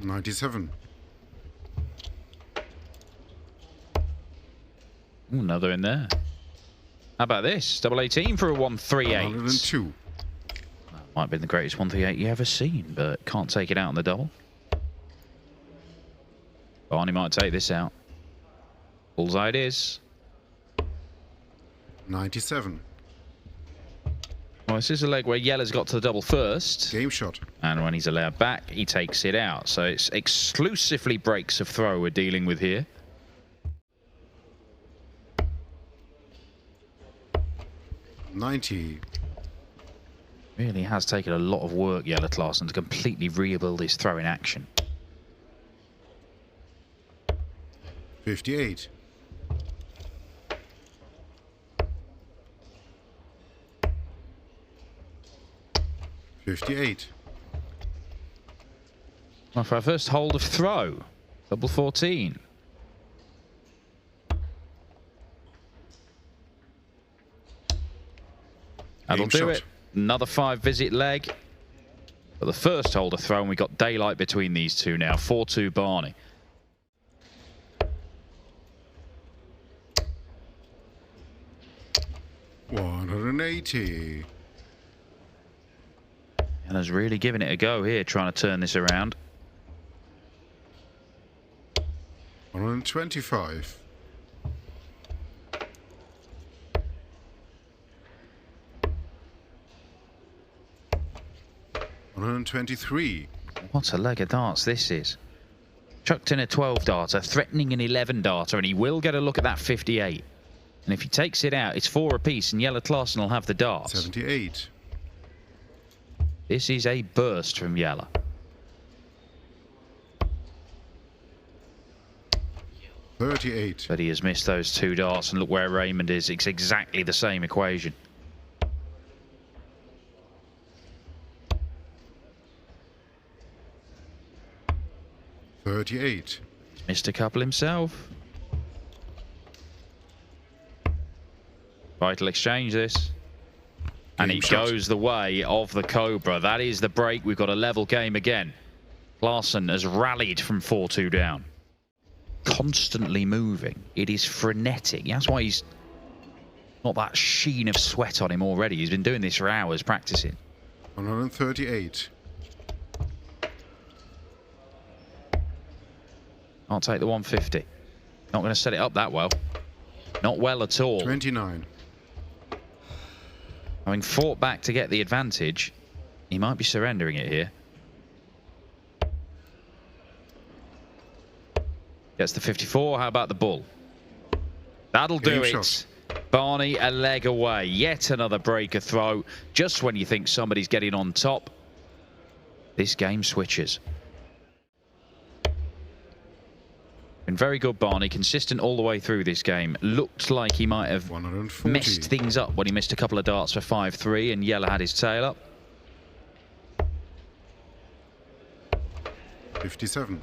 97. Ooh, another in there. How about this? Double 18 for a 138. 102. Might have been the greatest 138 you ever seen, but can't take it out on the double. Barney might take this out. Bullseye it is. 97. Well, this is a leg where Yella's got to the double first. Game shot. And when he's allowed back, he takes it out. So it's exclusively breaks of throw we're dealing with here. $90. Really has taken a lot of work, Yella Claassen, to completely rebuild his throw in action. 58. $58. Well, for our first hold of throw, double 14. That'll do it. Another 5-visit leg. But the first hold of throw, and we've got daylight between these two now. 4-2 Barney. $180. Yella's really giving it a go here, trying to turn this around. 125. $123. What a leg of darts this is. Chucked in a 12 darter, threatening an 11 darter, and he will get a look at that 58. And if he takes it out, it's 4 apiece, and Yella Claassen will have the darts. 78. This is a burst from Yella. $38. But he has missed those 2 darts, and look where Raymond is. It's exactly the same equation. $38. Missed a couple himself. Vital exchange this. And he goes the way of the Cobra. That is the break. We've got a level game again. Claassen has rallied from 4-2 down. Constantly moving. It is frenetic. That's why he's not that sheen of sweat on him already. He's been doing this for hours practicing. 138. I'll take the 150. Not going to set it up that well. Not well at all. 29. Having fought back to get the advantage, he might be surrendering it here. Gets the 54. How about the bull? That'll do it. Barney a leg away. Yet another breaker throw. Just when you think somebody's getting on top, this game switches. Been very good, Barney. Consistent all the way through this game. Looked like he might have messed things up when he missed a couple of darts for 5-3 and Yella had his tail up. 57.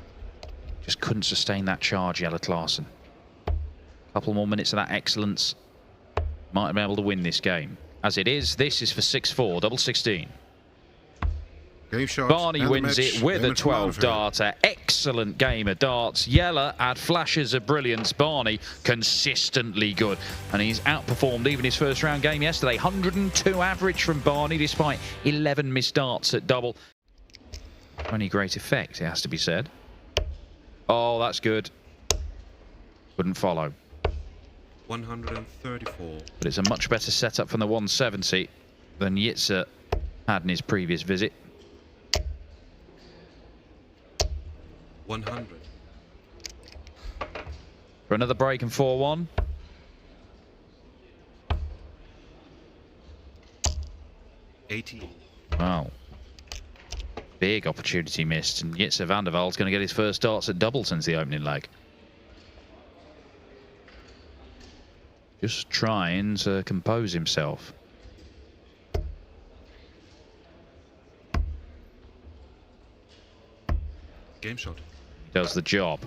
Just couldn't sustain that charge, Yella Claassen. Couple more minutes of that excellence. Might have been able to win this game. As it is, this is for 6-4, double 16. Barney wins it with a 12 darter. Excellent game of darts. Yella had flashes of brilliance. Barney consistently good. And he's outperformed even his first round game yesterday. 102 average from Barney despite 11 missed darts at double. Only great effect, it has to be said. Oh, that's good. Couldn't follow. 134. But it's a much better setup from the 170 than Yitza had in his previous visit. 100. For another break and 4-1. $80. Wow. Big opportunity missed, and Yitza Vanderval's going to get his first darts at double since the opening leg. Just trying to compose himself. Game shot. He does the job.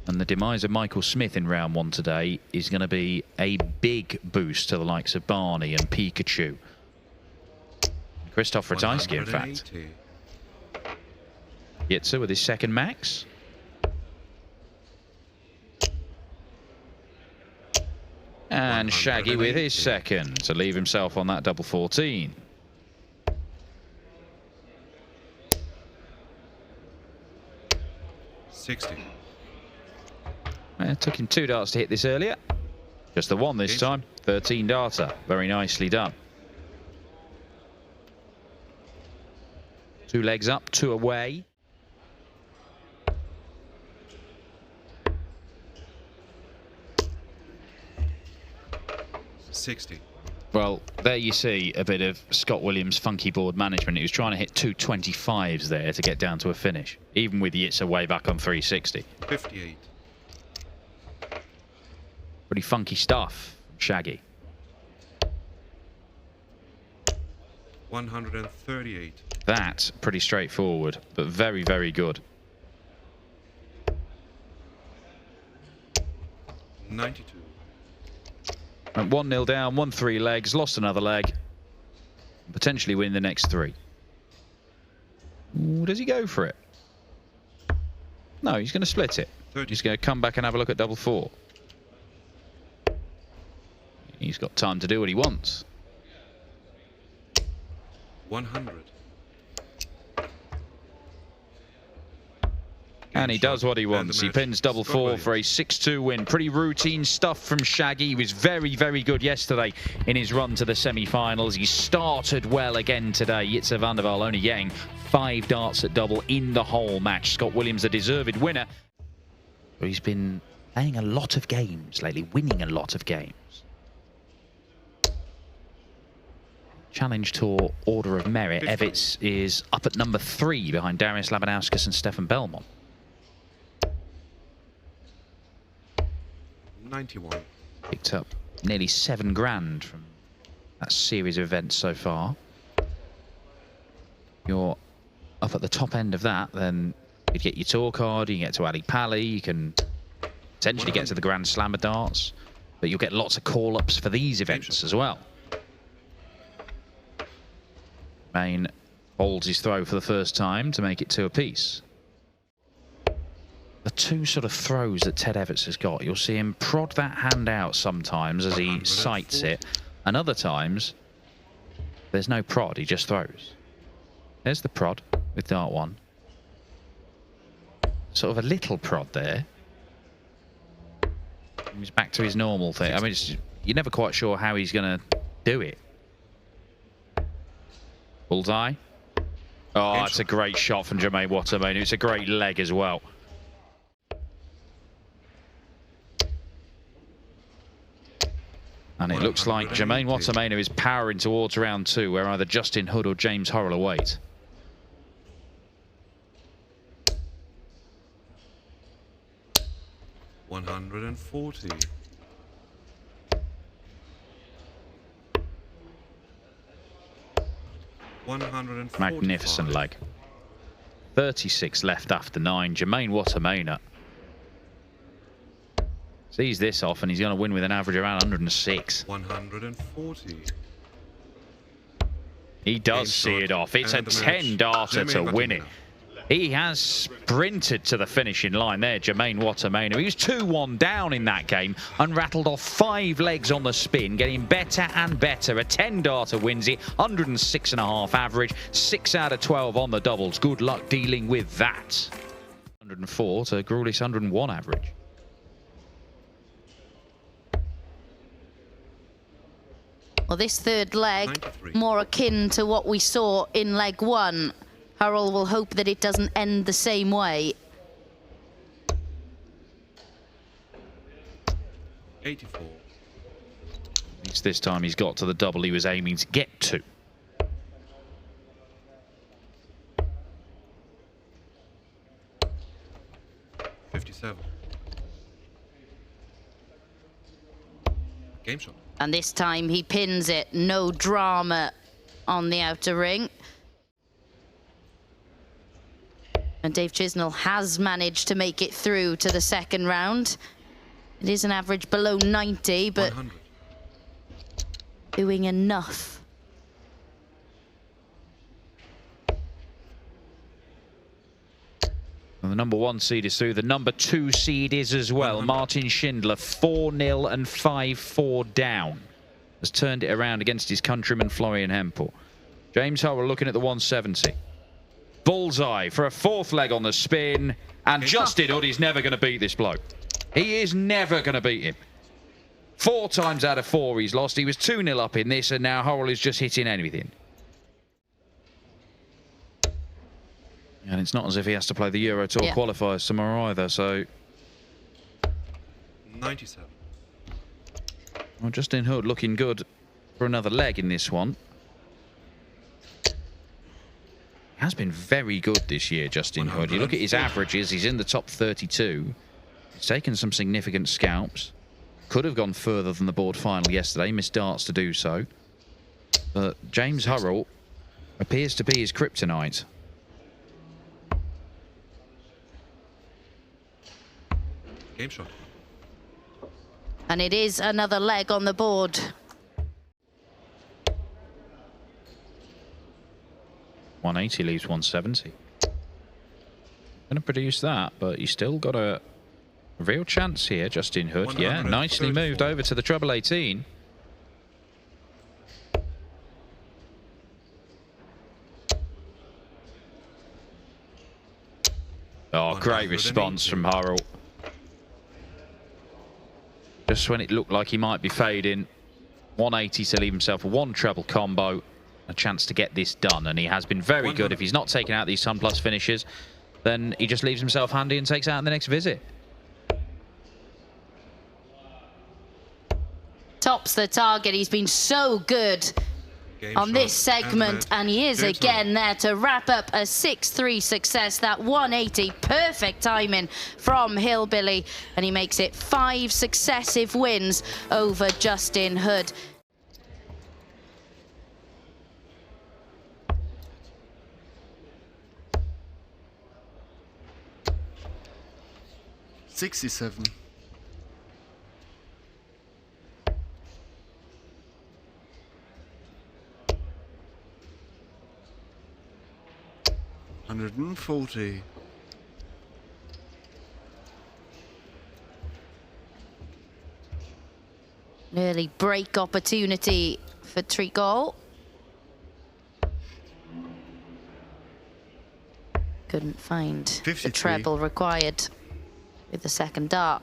And the demise of Michael Smith in round 1 today is going to be a big boost to the likes of Barney and Pikachu. Christoph Ratajski, in fact. Yitzer with his second max. And Shaggy with his second to leave himself on that double 14. It took him 2 darts to hit this earlier. Just the one this time. 13 darter. Very nicely done. 2 legs up, 2 away. Well, there you see a bit of Scott Williams' funky board management. He was trying to hit 2 25s there to get down to a finish, even with Yitzer way back on 360. 58. Pretty funky stuff, Shaggy. 138. That's pretty straightforward, but very, very good. 92. Went 1-0 down, won 3 legs, lost another leg. Potentially win the next 3. Ooh, does he go for it? No, he's going to split it. 30. He's going to come back and have a look at double 4. He's got time to do what he wants. 100. And he does what he wants. He pins double 4 for a 6-2 win. Pretty routine stuff from Shaggy. He was very, very good yesterday in his run to the semi-finals. He started well again today. Yitzer Vanderval only getting 5 darts at double in the whole match. Scott Williams, the deserved winner. He's been playing a lot of games lately, winning a lot of games. Challenge Tour Order of Merit. Evitz is up at number 3 behind Darius Labanauskas and Stefan Belmont. 91. Picked up nearly 7 grand from that series of events so far. You're up at the top end of that, then you get your tour card, you can get to Ali Pali, you can potentially get to the Grand Slam of darts, but you'll get lots of call-ups for these events as well. Main holds his throw for the first time to make it 2 apiece. The 2 sort of throws that Ted Evitz has got, you'll see him prod that hand out sometimes as he sights it, and other times there's no prod, he just throws. There's the prod with dart 1. Sort of a little prod there. He's back to his normal thing. I mean, you're never quite sure how he's going to do it. Bullseye. Oh, it's a great shot from Jermaine Watermain. It's a great leg as well. And it looks like Jermaine Watermain is powering towards round 2, where either Justin Hood or James Harl await. $140. Magnificent leg. 36 left after 9. Jermaine Watermain sees this off, and he's going to win with an average around 106. 140. He does see it off. It's a 10 darter to win it. He has sprinted to the finishing line there, Jermaine Watermain. He was 2-1 down in that game and rattled off 5 legs on the spin, getting better and better. A 10 darter wins it, 106.5 average, 6 out of 12 on the doubles. Good luck dealing with that. 104 to Gruelis 101 average. Well, this third leg, 93. more akin to what we saw in leg 1. Harl will hope that it doesn't end the same way. 84. It's this time he's got to the double he was aiming to get to. $57. Game shot. And this time he pins it. No drama on the outer ring. And Dave Chisnell has managed to make it through to the second round. It is an average below 90, but 100. doing enough. The number 1 seed is through. The number 2 seed is as well. Martin Schindler, 4-0 and 5-4 down. Has turned it around against his countryman Florian Hempel. James Harl looking at the 170. Bullseye for a 4th leg on the spin. And Justin Hood is never going to beat this bloke. He is never going to beat him. 4 times out of 4 he's lost. He was 2-0 up in this, and now Harl is just hitting anything. And it's not as if he has to play the Euro Tour qualifiers tomorrow either, so... 97. Well, Justin Hood looking good for another leg in this one. He has been very good this year, Justin Hood. You look at his averages, he's in the top 32. He's taken some significant scalps. Could have gone further than the board final yesterday, missed darts to do so. But James Harl appears to be his kryptonite. Game shot. And it is another leg on the board. .180 leaves 170. Going to produce that, but he's still got a real chance here, Justin Hood. Yeah, nicely moved over to the treble 18. Oh, great response from Harl. Just when it looked like he might be fading, 180 to leave himself a 1 treble combo, a chance to get this done, and he has been very good. If he's not taking out these Sun Plus finishes, then he just leaves himself handy and takes out in the next visit. Tops the target. He's been so good on this segment, and he is again there to wrap up a 6-3 success. That 180, perfect timing from Hillbilly, and he makes it 5 successive wins over Justin Hood. $67. $140. An early break opportunity for Treacle. Couldn't find 53. the treble required with the second dart.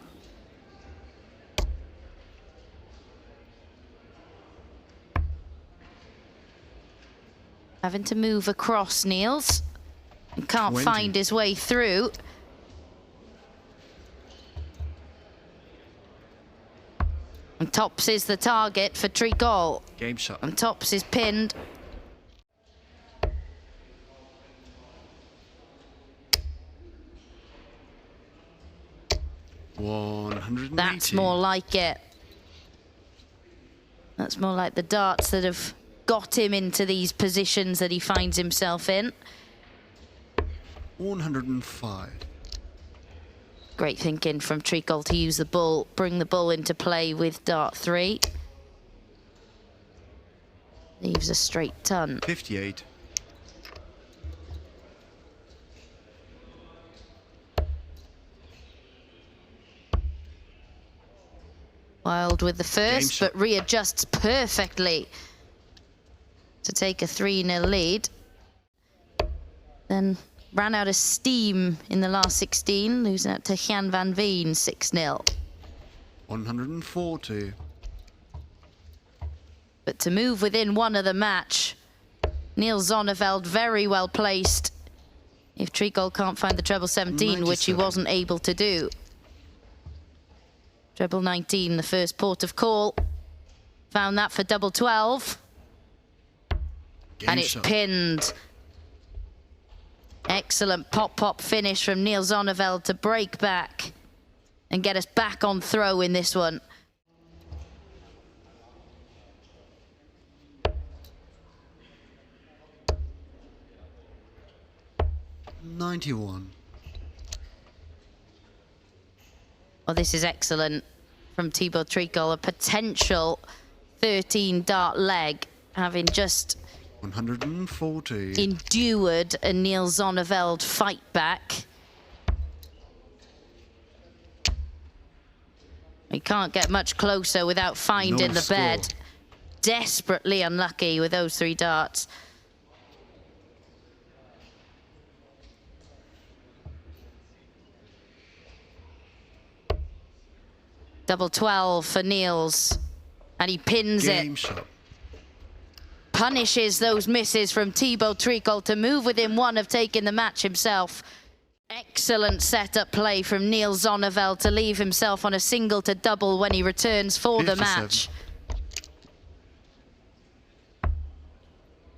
Having to move across, Niels. And can't 20. find his way through. And tops is the target for Treacle. Game shot. And tops is pinned. $180. That's more like it. That's more like the darts that have got him into these positions that he finds himself in. 105. Great thinking from Treacle to use the bull, bring the bull into play with dart 3. Leaves a straight ton. 58. Wild with the first, but readjusts perfectly to take a 3-0 lead. Then ran out of steam in the last 16, losing out to Jan van Veen 6-0. 140. But to move within one of the match, Niels Zonneveld very well placed. If Treacle can't find the treble 17, which he wasn't able to do. Treble 19, the first port of call. Found that for double 12. And it's pinned. Excellent pop-pop finish from Niels Zonneveld to break back and get us back on throw in this one. $91. Well, this is excellent from Thibaut Treacle, a potential 13 dart leg, having just 140. endured a Niels Zonneveld fight back. He can't get much closer without finding No the score. bed. Desperately unlucky with those 3 darts. Double 12 for Niels. And he pins Game it. shot. Punishes those misses from Thibaut Tricol to move within 1 of taking the match himself. Excellent setup play from Niels Zonnevel to leave himself on a single to double when he returns for the 57. match.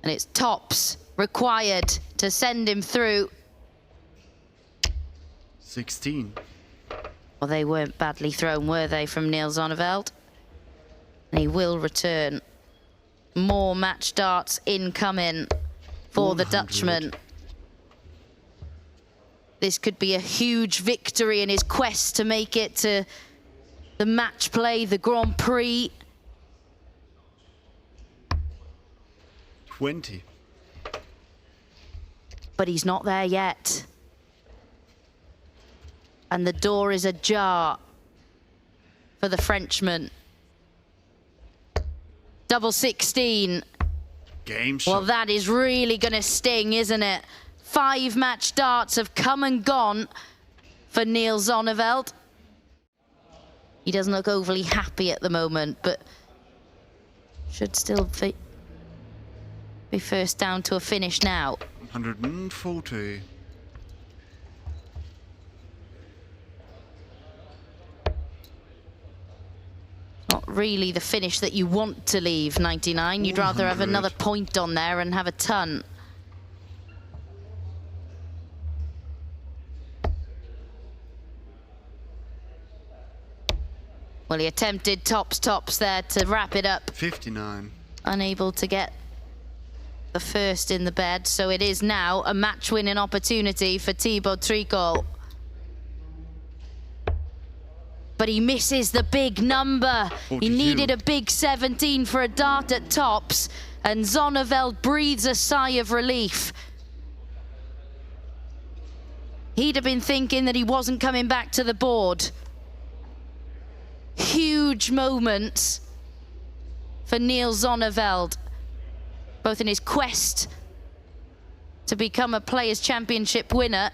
And it's tops required to send him through. 16. Well, they weren't badly thrown, were they, from Niels Zonnevel? And he will return. More match darts incoming for the 100. Dutchman. This could be a huge victory in his quest to make it to the match play, the Grand Prix. 20. But he's not there yet. And the door is ajar for the Frenchman. Double 16. Game shot. Well, that is really going to sting, isn't it? 5 match darts have come and gone for Niels Zonnevel. He doesn't look overly happy at the moment, but should still be first down to a finish now. 140. Not really the finish that you want to leave, 99. You'd rather have 100. another point on there and have a ton. Well, he attempted tops there to wrap it up. 59. Unable to get the first in the bed, so it is now a match-winning opportunity for Thibaut Tricol. But he misses the big number. 42. He needed a big 17 for a dart at tops, and Zonnevel breathes a sigh of relief. He'd have been thinking that he wasn't coming back to the board. Huge moments for Niels Zonnevel, both in his quest to become a Players' Championship winner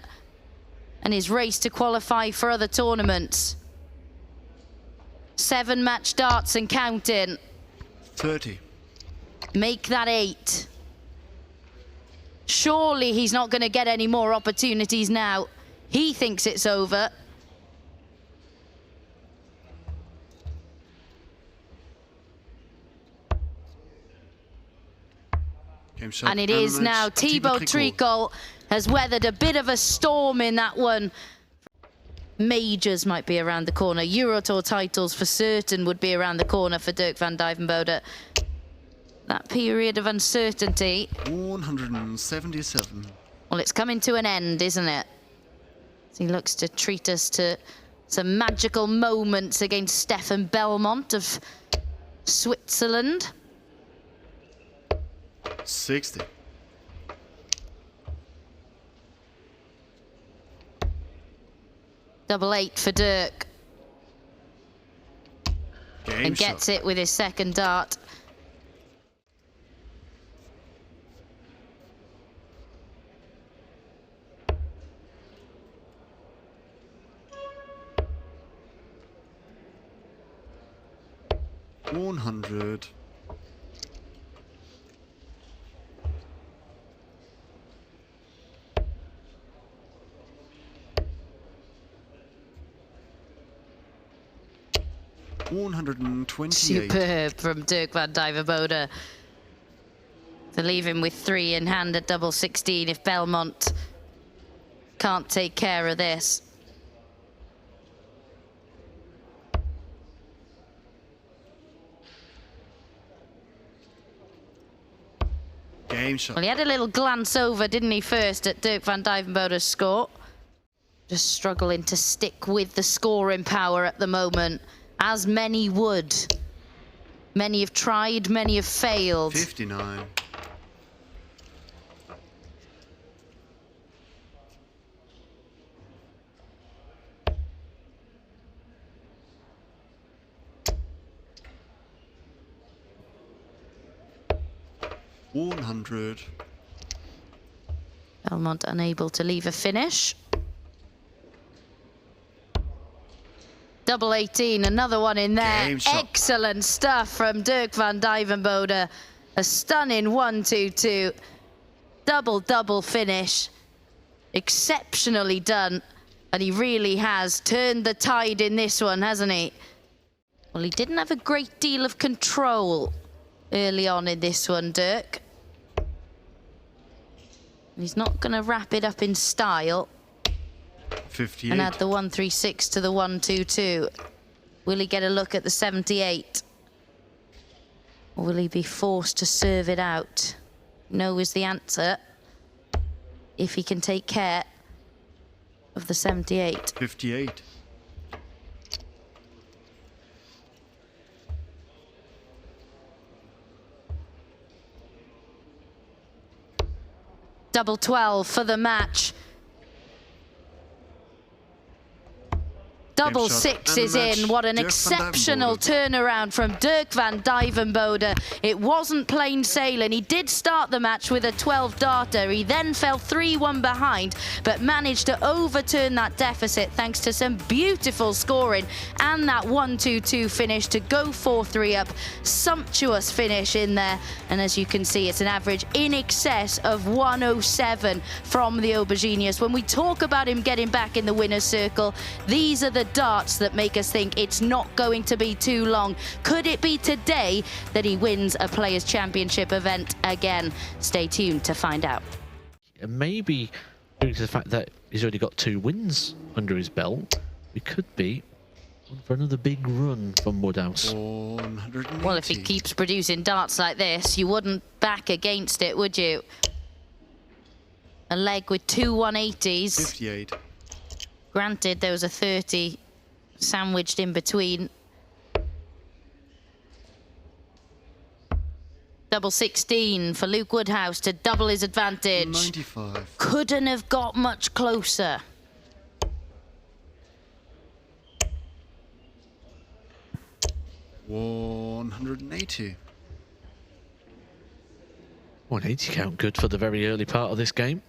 and his race to qualify for other tournaments. 7 match darts and counting. 30. Make that 8. Surely he's not going to get any more opportunities now. He thinks it's over. Game shot. And it is match. now. Thibaut Tricol has weathered a bit of a storm in that one. Majors might be around the corner. Euro Tour titles for certain would be around the corner for Dirk van Dijvenbode. That period of uncertainty, 177. well, it's coming to an end, isn't it? As he looks to treat us to some magical moments against Stefan Belmont of Switzerland. 60. Double 8 for Dirk. Game And gets it with his second dart. shot. 100. $128. Superb from Dirk van Dijvenbode to leave him with 3 in hand at double 16 if Belmont can't take care of this. Game shot. Well, he had a little glance over, didn't he, first at Dirk van Dijvenbode's score. Just struggling to stick with the scoring power at the moment, as many would. Many have tried, many have failed. 59. 100. Belmont unable to leave a finish. Double 18, another one in there. Game shot. Excellent stuff from Dirk van Dijvenbode. A stunning 1-2-2. Double finish. Exceptionally done. And he really has turned the tide in this one, hasn't he? Well, he didn't have a great deal of control early on in this one, Dirk. He's not going to wrap it up in style. 58. And add the 136 to the 122. Will he get a look at the 78? Or will he be forced to serve it out? No is the answer. If he can take care of the 78. 58. Double 12 for the match. Double shot. six And is the match, in. What an Dirk van exceptional Dijvenbode. turnaround from Dirk van Dijvenbode. It wasn't plain sailing. He did start the match with a 12 darter. He then fell 3-1 behind, but managed to overturn that deficit thanks to some beautiful scoring and that 1-2-2 finish to go 4-3 up. Sumptuous finish in there. And as you can see, it's an average in excess of 107 from the Aubergines. When we talk about him getting back in the winner's circle, these are the darts that make us think it's not going to be too long. Could it be today that he wins a Players' Championship event again? Stay tuned to find out. Maybe due to the fact that he's already got 2 wins under his belt, we could be on for another big run from Woodhouse. 180. Well, if he keeps producing darts like this, you wouldn't back against it, would you? A leg with 2 180s. 58. Granted, there was a 30 sandwiched in between. Double 16 for Luke Woodhouse to double his advantage. 95. Couldn't have got much closer. $180. 180 count good for the very early part of this game.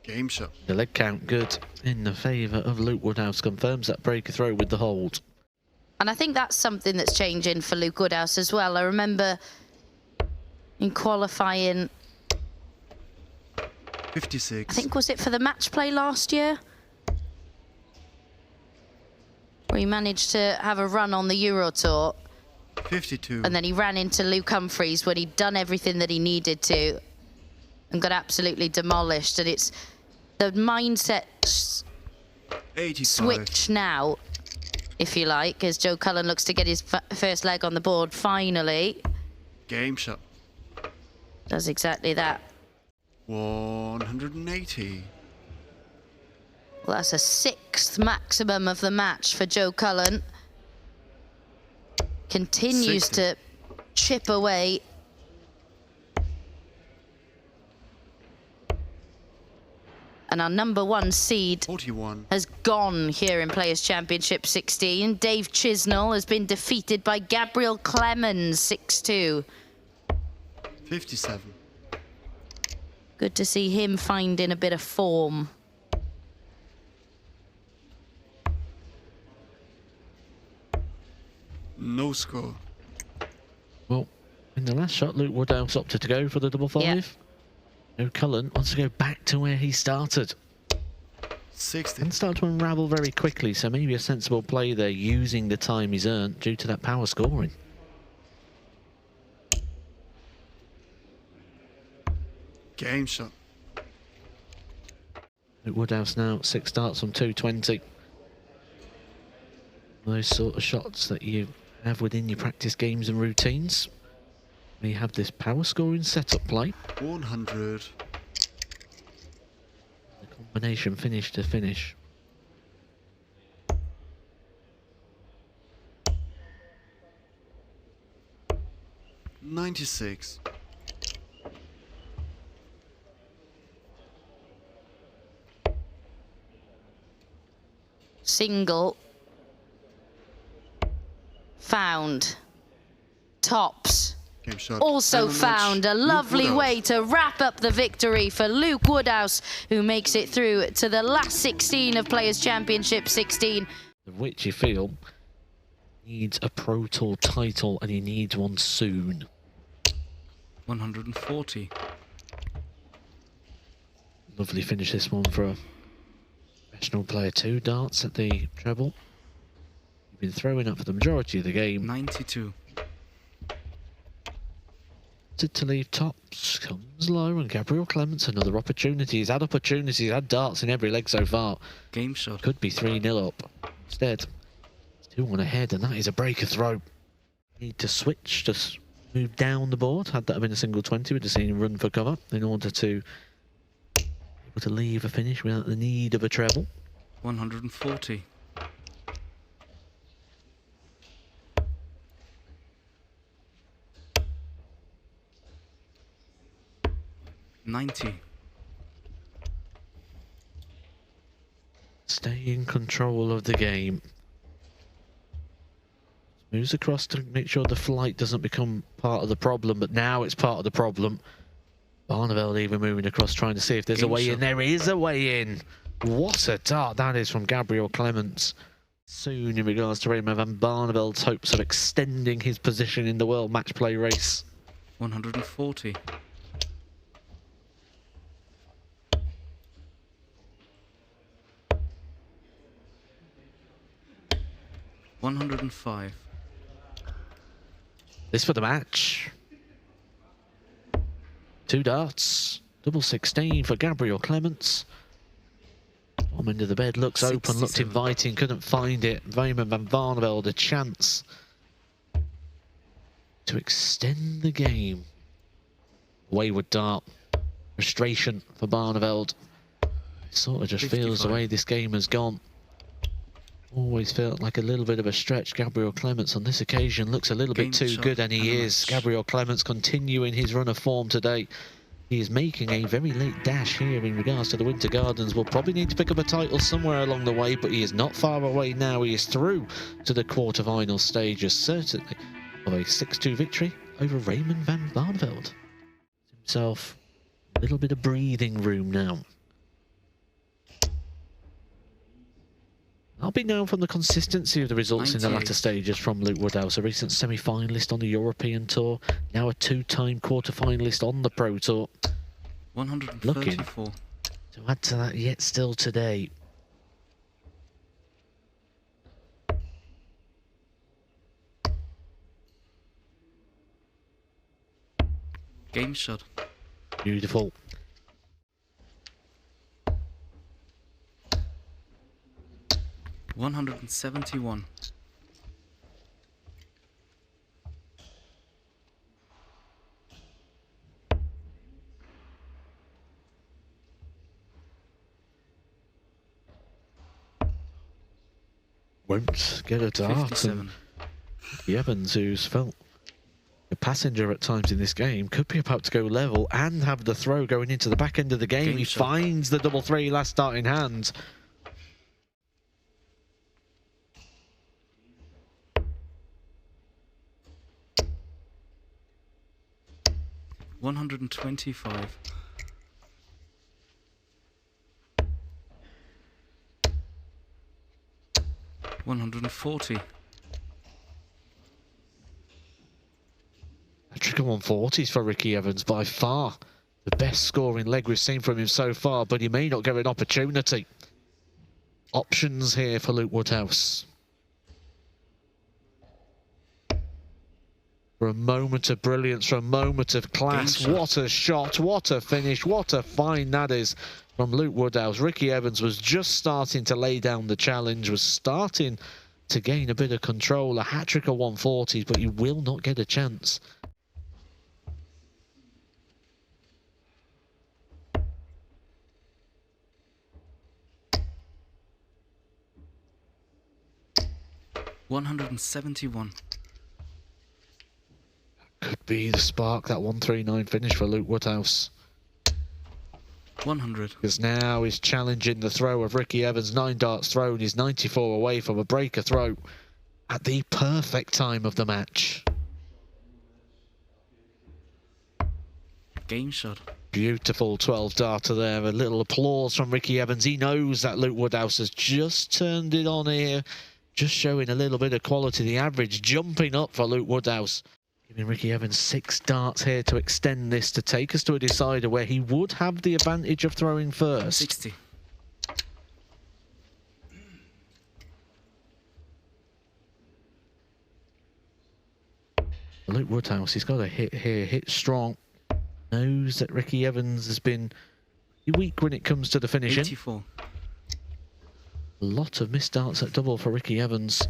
Game shot. The leg count good in the favour of Luke Woodhouse. Confirms that breakthrough with the hold. And I think that's something that's changing for Luke Woodhouse as well. I remember in qualifying, 56. I think, was it for the match play last year? Where he managed to have a run on the Euro Tour. 52. And then he ran into Luke Humphries when he'd done everything that he needed to and got absolutely demolished. And it's the mindset 85. switch now, if you like, as Joe Cullen looks to get his first leg on the board finally. Game shot. Does exactly that. 180. Well, that's a 6th maximum of the match for Joe Cullen. Continues 60. to chip away. And our #1 seed 41. has gone here in Players' Championship 16. Dave Chisnell has been defeated by Gabriel Clemens 6-2. 57. Good to see him finding a bit of form. No score. Well, in the last shot, Luke Woodhouse opted to go for the double 5. Yep. No, Cullen wants to go back to where he started 60. and start to unravel very quickly. So maybe a sensible play there, using the time he's earned due to that power scoring. Game shot. Luke Woodhouse now 6 starts from 220. Those sort of shots that you have within your practice games and routines. We have this power scoring setup play. 100. The combination finish to finish. $96. Single. Found. Tops. Game shot. also And a found a match. Luke lovely Woodhouse. way to wrap up the victory for Luke Woodhouse, who makes it through to the last 16 of Players' Championship 16. Which you feel needs a Pro Tour title, and he needs one soon. 140. Lovely finish this one for a professional player. 2 darts at the treble. You've been throwing up for the majority of the game. 92. To leave tops, comes low, and Gabriel Clemens, another opportunity. He's had opportunities, had darts in every leg so far. Game shot. Could be 3-0 up. Instead, it's 2-1 ahead, and that is a breaker throw. Need to switch, just move down the board. Had that been a single 20, we'd have seen him run for cover in order to be able to leave a finish without the need of a treble. 140. Stay in control of the game. Moves across to make sure the flight doesn't become part of the problem, but now it's part of the problem. Barnabel even moving across, trying to see if there's a way in. There is a way in. What a dart that is from Gabriel Clemens. Soon, in regards to Raymond van Barnabel's hopes of extending his position in the world match play race. 140. 105. This for the match. 2 darts. Double 16 for Gabriel Clemens. Bottom end of the bed looks open, looked 67. inviting, couldn't find it. Raymond van Barnabel the chance to extend the game. Wayward dart. Frustration for Barnabel. Sort of just 55. feels the way this game has gone. Always felt like a little bit of a stretch. Gabriel Clemens on this occasion looks a little bit too good, and he is. Gabriel Clemens continuing his run of form today. He is making a very late dash here in regards to the Winter Gardens. Will probably need to pick up a title somewhere along the way, but he is not far away now. He is through to the quarter-final stages, certainly, of a 6-2 victory over Raymond van Barneveld. Himself a little bit of breathing room now. I'll be known from the consistency of the results in the latter stages from Luke Woodhouse, a recent semi-finalist on the European Tour, now a 2-time quarter-finalist on the Pro Tour. 134. Looking to add to that yet still today. Game shot. Beautiful. $171. Won't get a dart. 57. And Evans, who's felt a passenger at times in this game, could be about to go level and have the throw going into the back end of the game. He finds the double 3 last dart in hand. $125. 140. A triple 140s for Ricky Evans, by far the best scoring leg we've seen from him so far, but he may not get an opportunity. Options here for Luke Woodhouse. For a moment of brilliance, for a moment of class. What a shot, what a finish, what a find that is from Luke Woodhouse. Ricky Evans was just starting to lay down the challenge, was starting to gain a bit of control. A hat-trick of 140s, but he will not get a chance. $171. Could be the spark, that 139 finish for Luke Woodhouse. 100. Because now he's challenging the throw of Ricky Evans. 9 darts thrown. He's 94 away from a breaker throw at the perfect time of the match. Game shot. Beautiful 12 darter there. A little applause from Ricky Evans. He knows that Luke Woodhouse has just turned it on here. Just showing a little bit of quality. The average jumping up for Luke Woodhouse. Giving Ricky Evans 6 darts here to extend this, to take us to a decider where he would have the advantage of throwing first. 60. Luke Woodhouse, he's got a hit here, hit strong. Knows that Ricky Evans has been weak when it comes to the finishing. 84. A lot of missed darts at double for Ricky Evans.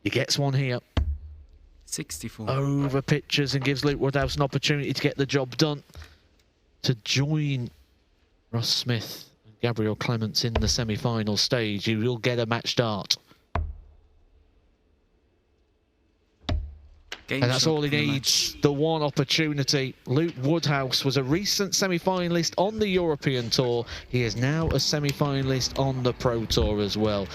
He gets one here. 64. Over pitches and gives Luke Woodhouse an opportunity to get the job done. To join Ross Smith and Gabriel Clemens in the semi-final stage, he will get a match dart. Game And that's shot all he in the needs, match. the one opportunity. Luke Woodhouse was a recent semi-finalist on the European Tour. He is now a semi-finalist on the Pro Tour as well.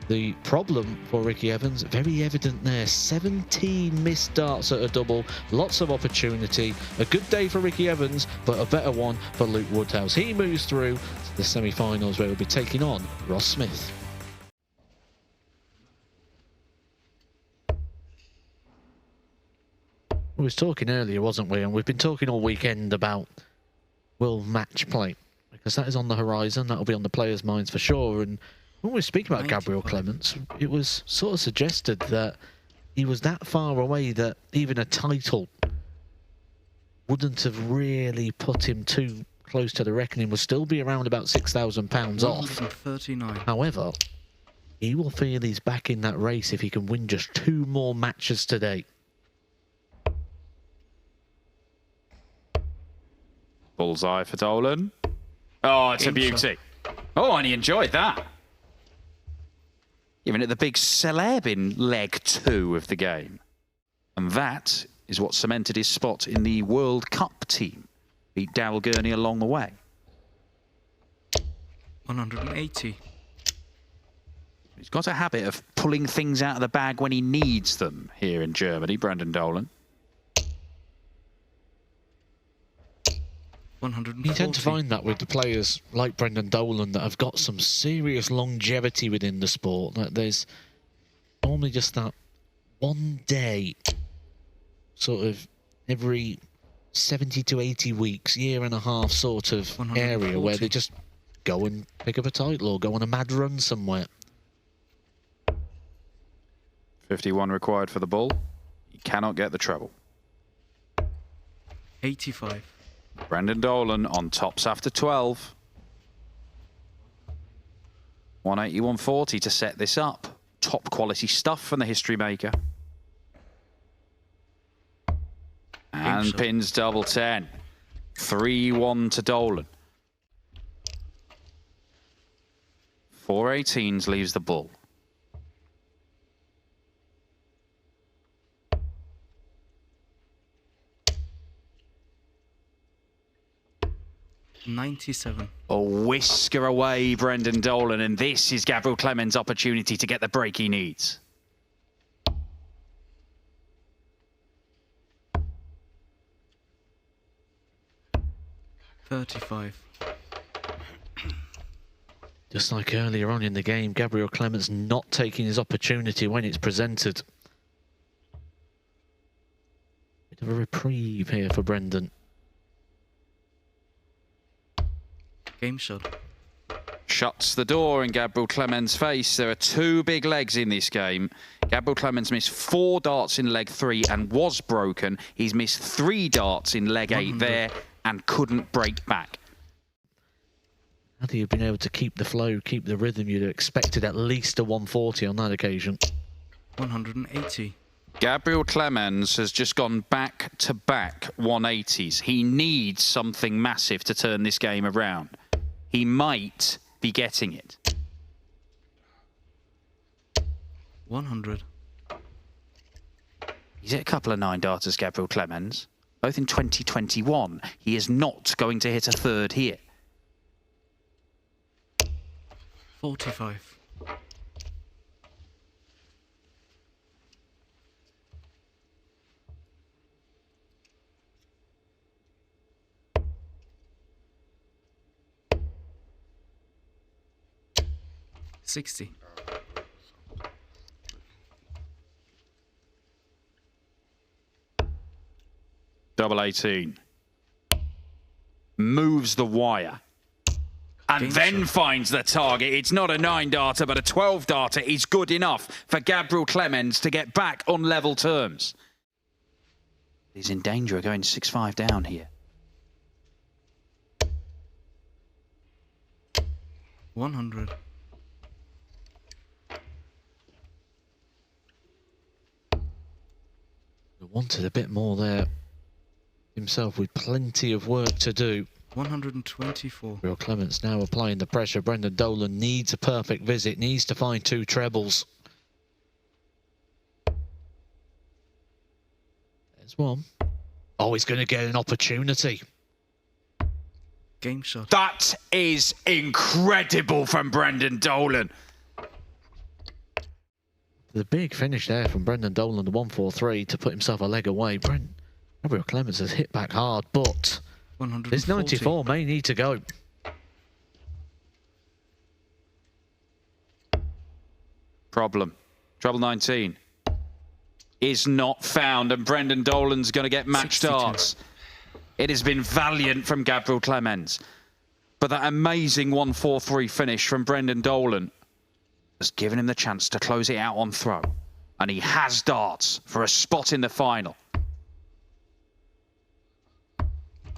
The problem for Ricky Evans, very evident there. 17 missed darts at a double, lots of opportunity. A good day for Ricky Evans, but a better one for Luke Woodhouse. He moves through to the semi-finals where he'll be taking on Ross Smith. We was talking earlier, wasn't we? And we've been talking all weekend about will match play, because that is on the horizon. That'll be on the players' minds for sure. And when we were speaking about Gabriel Clemens, it was sort of suggested that he was that far away that even a title wouldn't have really put him too close to the reckoning. Would still be around about £6,000 off. 139. However, he will feel he's back in that race if he can win just 2 more matches today. Bullseye for Dolan. Oh, it's a beauty. Oh, and he enjoyed that. Giving it the big celeb in leg 2 of the game. And that is what cemented his spot in the World Cup team. Beat Darrell Gurney along the way. 180. He's got a habit of pulling things out of the bag when he needs them here in Germany, Brendan Dolan. 140. You tend to find that with the players like Brendan Dolan that have got some serious longevity within the sport. That there's normally just that one day, sort of every 70 to 80 weeks, year and a half sort of area where they just go and pick up a title or go on a mad run somewhere. 51 required for the bull. He cannot get the treble. 85. Brendan Dolan on tops after 12. 180, 140 to set this up. Top quality stuff from the history maker. And pins double 10. 3-1 to Dolan. 418s leaves the bull. $97. A whisker away, Brendan Dolan, and this is Gabriel Clemens' opportunity to get the break he needs. $35. Just like earlier on in the game, Gabriel Clemens not taking his opportunity when it's presented. Bit of a reprieve here for Brendan. Game shot. Shuts the door in Gabriel Clemens' face. There are 2 big legs in this game. Gabriel Clemens missed 4 darts in leg 3 and was broken. He's missed 3 darts in leg 8 there and couldn't break back. Had he been able to keep the flow, keep the rhythm, you'd have expected at least a 140 on that occasion. 180. Gabriel Clemens has just gone back-to-back 180s. He needs something massive to turn this game around. He might be getting it. 100. He's hit a couple of 9 darters, Gabriel Clemens, both in 2021. He is not going to hit a 3rd here. 45. 60. Double 18. Moves the wire. And Game then shot. finds the target. It's not a 9 darter, but a 12 darter is good enough for Gabriel Clemens to get back on level terms. He's in danger of going 6-5 down here. 100. Wanted a bit more there himself, with plenty of work to do. 124. Gabriel Clemens now applying the pressure. Brendan Dolan needs a perfect visit, needs to find 2 trebles. There's one. Oh, he's going to get an opportunity. Game shot. That is incredible from Brendan Dolan. The big finish there from Brendan Dolan, the 143, to put himself a leg away. Gabriel Clemens has hit back hard, but 140. this 94 may need to go. Problem. Trouble 19 is not found, and Brendan Dolan's going to get match 62. darts. It has been valiant from Gabriel Clemens, but that amazing 143 finish from Brendan Dolan has given him the chance to close it out on throw, and he has darts for a spot in the final.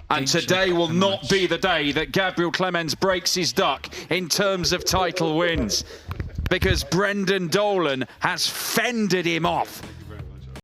And today will not be the day that Gabriel Clemens breaks his duck in terms of title wins, because Brendan Dolan has fended him off